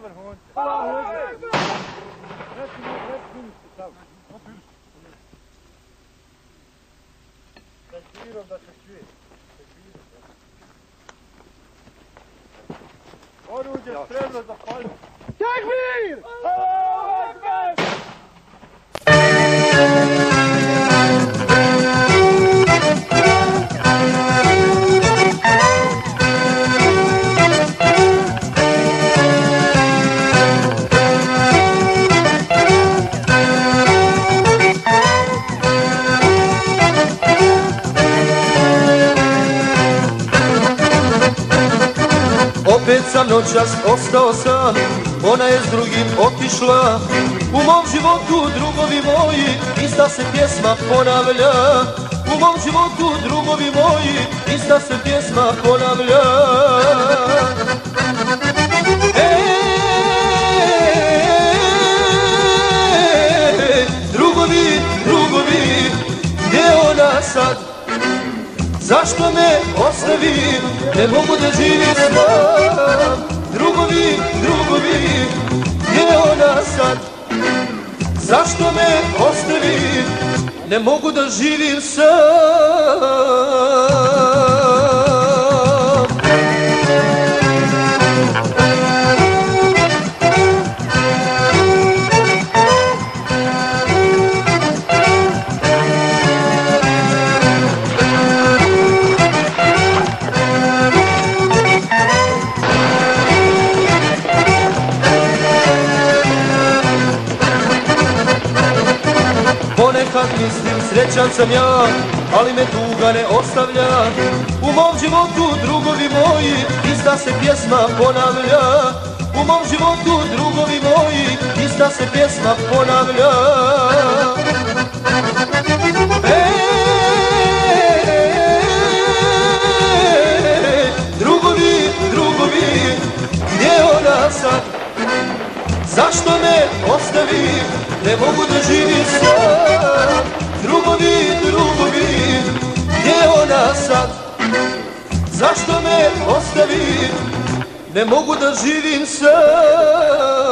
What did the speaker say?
vrhunce. Tekbirom da se čuje. Oruđe spremno za palju. Tekbir! Allahu Ekber! Opet sam noćas ostao sam, ona je s drugim otišla. U mom životu, drugovi moji, ista se pjesma ponavlja. U mom životu, drugovi moji, ista se pjesma ponavlja. Drugovi, drugovi, gdje je ona sad? Zašto me ostavi, ne mogu da živim sam. Drugovi, drugovi, gdje je ona sad? Zašto me ostavi, ne mogu da živim sam. Ponekad mislim srećan sam ja, ali me tuga ne ostavlja. U mom životu, drugovi moji, ista se pjesma ponavlja. U mom životu, drugovi moji, ista se pjesma ponavlja. Drugovi, drugovi, gdje je ona sad? Zašto me ostavi, ne mogu da živim sam. Drugovi, drugovi, gdje je ona sad? Zašto me ostavi, ne mogu da živim sam.